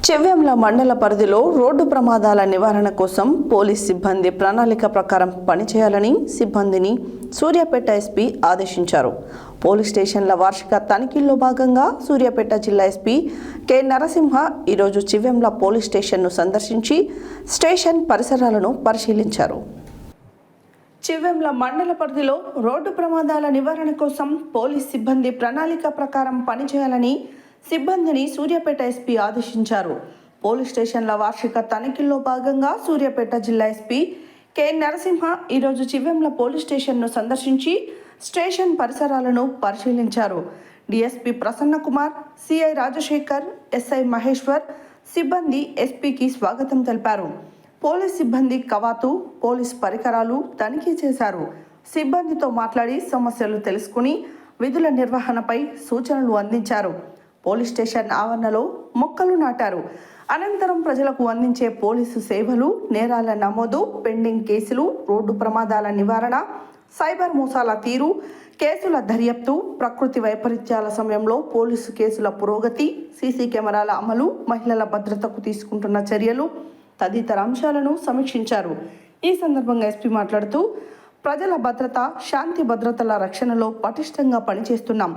చెవ్యంల మండల పరిధిలో రోడ్డు ప్రమాదాల నివారణ కోసం పోలీస్ సిబ్బంది ప్రణాళిక ప్రకారం పనిచేయాలని సిబ్బందిని సూర్యాపేట ఎస్పీ ఆదేశించారు. పోలీస్ స్టేషన్ల వార్షిక తనిఖీల్లో భాగంగా సూర్యాపేట జిల్లా ఎస్పీ కె నరసింహ ఈరోజు చెవ్యంల పోలీస్ స్టేషన్ను సందర్శించి స్టేషన్ పరిసరాలను పరిశీలించారు. చెవ్యంల మండల పరిధిలో రోడ్డు ప్రమాదాల నివారణ కోసం పోలీస్ సిబ్బంది ప్రణాళిక ప్రకారం పనిచేయాలని సిబ్బందిని సూర్యాపేట ఎస్పీ ఆదేశించారు. పోలీస్ స్టేషన్ల వార్షిక తనిఖీల్లో భాగంగా సూర్యాపేట జిల్లా ఎస్పీ కె నరసింహ ఈరోజు చెవ్యంల పోలీస్ స్టేషన్ను సందర్శించి స్టేషన్ పరిసరాలను పరిశీలించారు. DSP Prasanna Kumar, CI Rajasekhar, SI Maheshwar సిబ్బంది ఎస్పీకి స్వాగతం తెలిపారు. పోలీస్ సిబ్బంది కవాతు, పోలీస్ పరికరాలు తనిఖీ చేశారు. సిబ్బందితో మాట్లాడి సమస్యలు తెలుసుకుని విధుల నిర్వహణపై సూచనలు అందించారు. పోలీస్ స్టేషన్ ఆవరణలో మొక్కలు నాటారు. అనంతరం ప్రజలకు అందించే పోలీసు సేవలు, నేరాల నమోదు, పెండింగ్ కేసులు, రోడ్డు ప్రమాదాల నివారణ, సైబర్ మోసాల తీరు, కేసుల దర్యాప్తు, ప్రకృతి వైపరీత్యాల సమయంలో పోలీసు కేసుల పురోగతి, సీసీ కెమెరాల అమలు, మహిళల భద్రతకు తీసుకుంటున్న చర్యలు తదితర అంశాలను సమీక్షించారు. ఈ సందర్భంగా ఎస్పీ మాట్లాడుతూ, ప్రజల భద్రత, శాంతి భద్రతల రక్షణలో పటిష్టంగా పనిచేస్తున్నాం.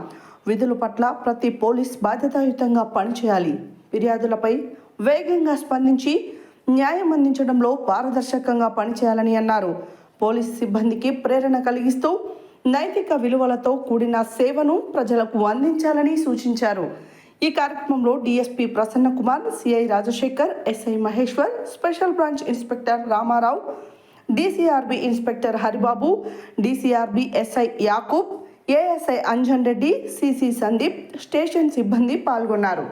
విధుల పట్ల ప్రతి పోలీస్ బాధ్యతాయుతంగా పనిచేయాలి. ఫిర్యాదులపై వేగంగా స్పందించి న్యాయం అందించడంలో పారదర్శకంగా పనిచేయాలని అన్నారు. పోలీస్ సిబ్బందికి ప్రేరణ కలిగిస్తూ నైతిక విలువలతో కూడిన సేవను ప్రజలకు అందించాలని సూచించారు. ఈ కార్యక్రమంలో DSP Prasanna Kumar, CI Rajasekhar, SI Maheshwar, special branch inspector Ramarao, DCRB inspector Haribabu, DCRB SI Yakub, ASI Anjan Reddy, CC Sandeep, station సిబ్బంది పాల్గొన్నారు.